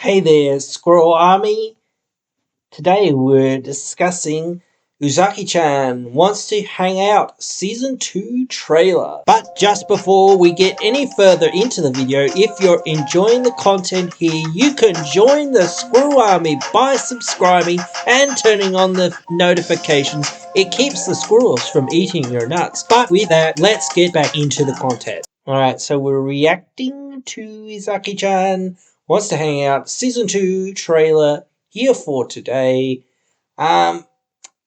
Hey there, Squirrel Army. Today we're discussing Uzaki-chan Wants to Hang Out Season 2 trailer. But just before we get any further into the video, if you're enjoying the content here, you can join the Squirrel Army by subscribing and turning on the notifications. It keeps the squirrels from eating your nuts. But with that, let's get back into the content. Alright, so we're reacting to Uzaki-chan Wants to Hang Out Season 2 trailer here for today. I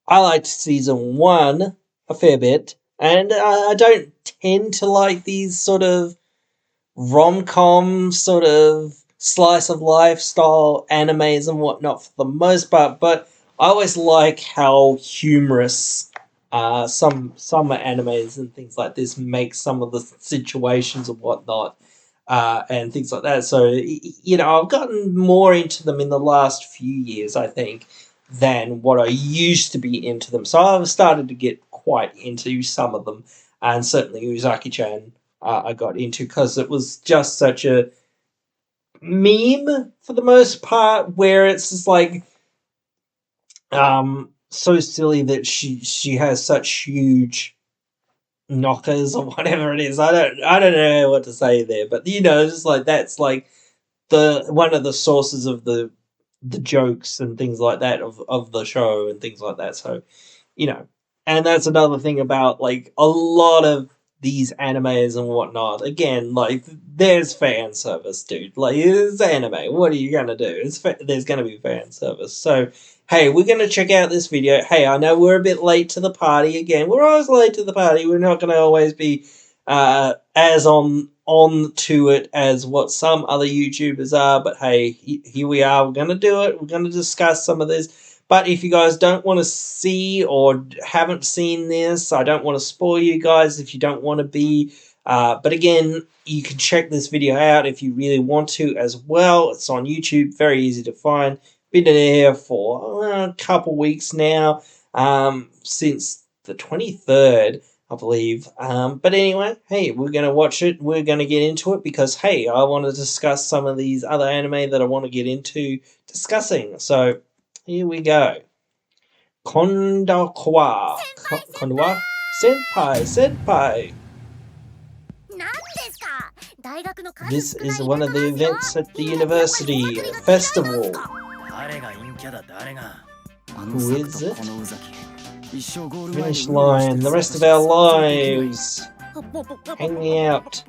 liked Season 1 a fair bit, and I don't tend to like these sort of rom-com sort of slice of life style animes and whatnot for the most part, but I always like how humorous some animes and things like this make some of the situations and whatnot. And things like that. So, I've gotten more into them in the last few years, I think, than what I used to be into them. So I've started to get quite into some of them. And certainly Uzaki-chan I got into because it was just such a meme for the most part, where it's just like so silly that she has such huge knockers or whatever it is. I don't know what to say there, but just like that's like the one of the sources of the jokes and things like that of the show and things like that. So, and that's another thing about like a lot of these animes and whatnot. Again, like there's fan service, dude. Like it's anime. What are you gonna do? There's gonna be fan service. So hey, we're gonna check out this video. Hey, I know we're a bit late to the party again. We're always late to the party. We're not gonna always be as on to it as what some other YouTubers are. But hey, here we are. We're gonna do it. We're gonna discuss some of this. But if you guys don't want to see or haven't seen this, I don't want to spoil you guys if you don't want to be. But again, you can check this video out if you really want to as well. It's on YouTube, very easy to find. Been there for a couple weeks now, since the 23rd, I believe. But anyway, hey, we're going to watch it. We're going to get into it because, hey, I want to discuss some of these other anime that I want to get into discussing. So here we go. Kondawa. Kondawa? Senpai. This is one of the events at the university festival. Who is it? Finish line. The rest of our lives. Hanging out.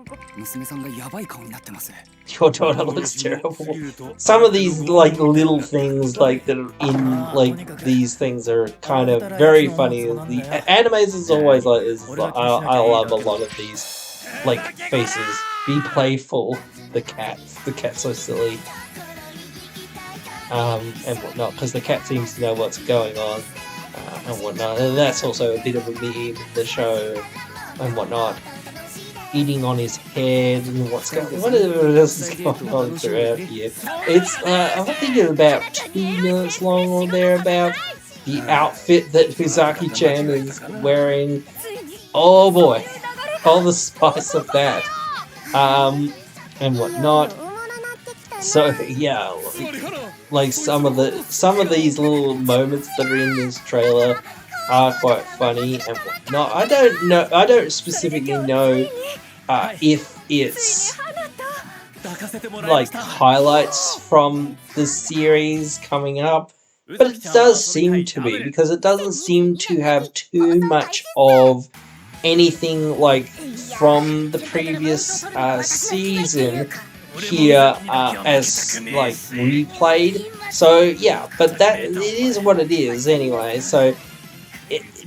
Your daughter looks terrible. Some of these like little things like that are in like these things are kind of very funny. The animes is always like this. I love a lot of these like faces. Be playful. The cat's so silly. And whatnot, because the cat seems to know what's going on and whatnot. And that's also a bit of a meme in the show and whatnot. Eating on his head and whatever else is going on throughout here. It's I think it's about 2 minutes long or thereabout. The outfit that Uzaki-chan is wearing. Oh boy, all the spice of that. And whatnot. So yeah, like some of these little moments that are in this trailer are quite funny and whatnot. I don't specifically know if it's like highlights from the series coming up, but it does seem to be, because it doesn't seem to have too much of anything like from the previous season here as like replayed. So yeah, but that it is what it is anyway. So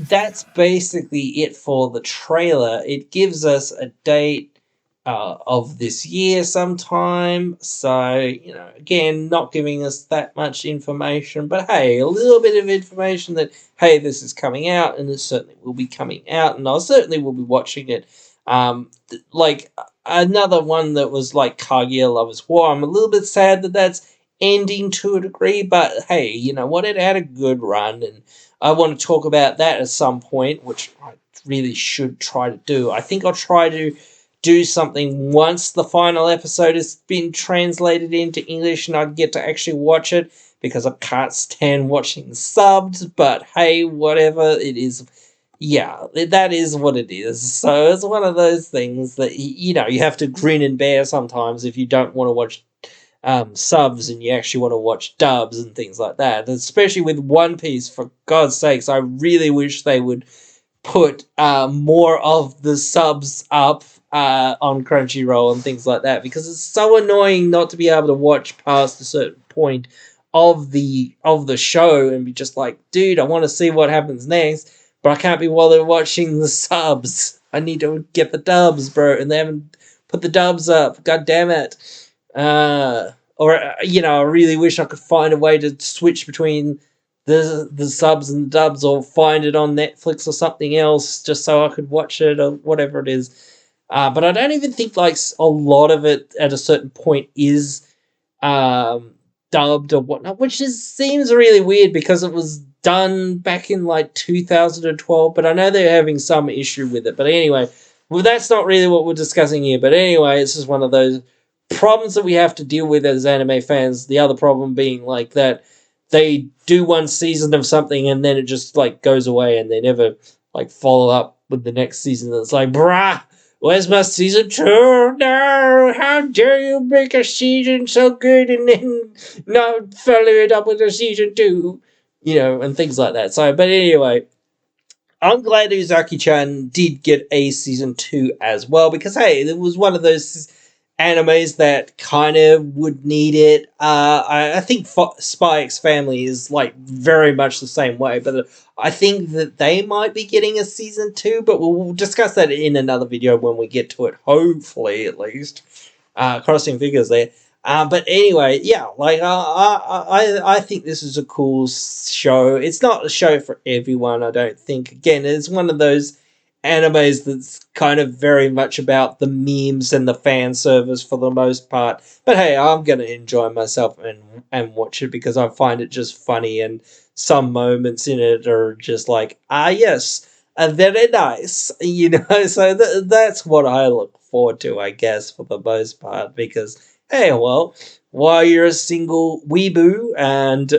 that's basically it for the trailer. It gives us a date of this year sometime. So again, not giving us that much information, but hey, a little bit of information that hey, this is coming out, and it certainly will be coming out, and I certainly will be watching it. Like another one that was like Kaguya Lovers War. I'm a little bit sad that that's ending to a degree, but hey, you know what? It had a good run, and I want to talk about that at some point, which I really should try to do. I think I'll try to do something once the final episode has been translated into English and I get to actually watch it, because I can't stand watching subs. But hey, whatever it is, yeah, that is what it is. So it's one of those things that you know you have to grin and bear sometimes if you don't want to watch subs and you actually want to watch dubs and things like that. Especially with One Piece, for God's sakes, I really wish they would put more of the subs up on Crunchyroll and things like that, because it's so annoying not to be able to watch past a certain point of the show and be just like, dude, I want to see what happens next, but I can't be bothered watching the subs. I need to get the dubs, bro, and they haven't put the dubs up. God damn it. Or you know, I really wish I could find a way to switch between the subs and the dubs, or find it on Netflix or something else, just so I could watch it or whatever it is. But I don't even think like a lot of it at a certain point is um, dubbed or whatnot, which seems really weird because it was done back in like 2012. But I know they're having some issue with it. But anyway, well, that's not really what we're discussing here. But anyway, it's just one of those problems that we have to deal with as anime fans. The other problem being like that they do one season of something and then it just like goes away and they never like follow up with the next season. It's like, bruh, where's my season 2? No, how dare you make a season so good and then not follow it up with a season 2? You know, and things like that. So, but anyway, I'm glad Uzaki-chan did get a season 2 as well, because hey, it was one of those animes that kind of would need it. I think Spy X Family is like very much the same way, but I think that they might be getting a season 2, but we'll discuss that in another video when we get to it, hopefully at least. Crossing fingers there. But anyway, yeah, like I think this is a cool show. It's not a show for everyone, I don't think. Again, it's one of those animes that's kind of very much about the memes and the fan service for the most part. But hey, I'm gonna enjoy myself and watch it because I find it just funny, and some moments in it are just like, yes, very nice, you know. So that's what I look forward to, I guess, for the most part. Because hey, well, while you're a single weeboo and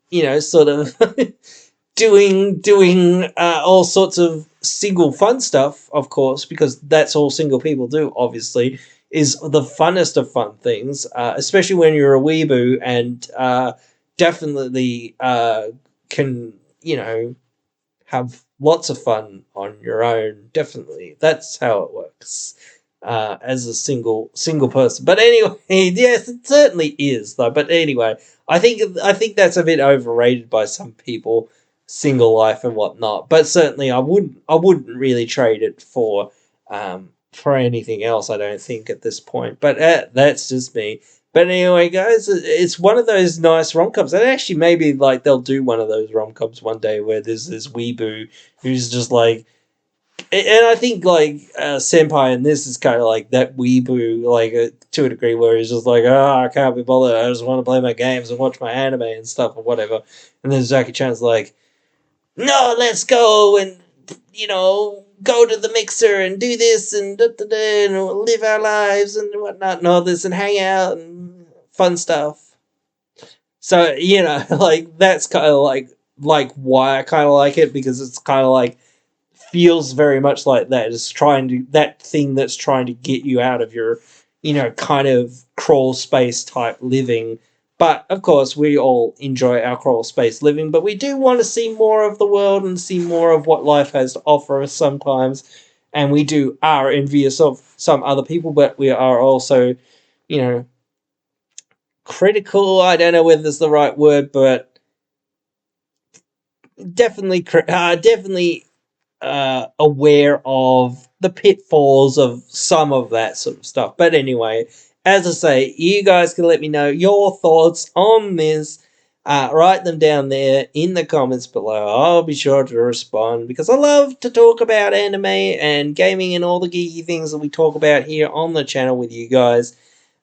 you know, sort of doing all sorts of single fun stuff, of course, because that's all single people do, obviously, is the funnest of fun things, especially when you're a weeboo, and definitely can, you know, have lots of fun on your own. Definitely, that's how it works. As a single person, but anyway, yes, it certainly is though. But anyway, I think that's a bit overrated by some people, single life and whatnot. But certainly, I wouldn't really trade it for anything else. I don't think at this point. But that's just me. But anyway, guys, it's one of those nice rom coms. And actually, maybe like they'll do one of those rom coms one day where there's this weeboo who's just like, and I think like Senpai in this is kind of like that weeboo, like to a degree, where he's just like, I can't be bothered. I just want to play my games and watch my anime and stuff or whatever. And then Jackie Chan's like, no, let's go and go to the mixer and do this and and live our lives and whatnot and all this and hang out and fun stuff. So like that's kind of like why I kind of like it, because it's kind of like feels very much like that. It's trying to that thing that's trying to get you out of your, kind of crawl space type living. But of course, we all enjoy our crawl space living, but we do want to see more of the world and see more of what life has to offer us sometimes. And we are envious of some other people, but we are also, you know, critical. I don't know whether that's the right word, but definitely aware of the pitfalls of some of that sort of stuff. But anyway, as I say, you guys can let me know your thoughts on this. Write them down there in the comments below. I'll be sure to respond, because I love to talk about anime and gaming and all the geeky things that we talk about here on the channel with you guys.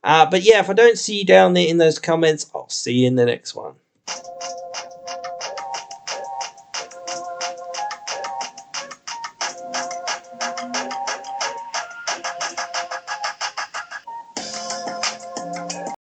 But yeah, if I don't see you down there in those comments, I'll see you in the next one.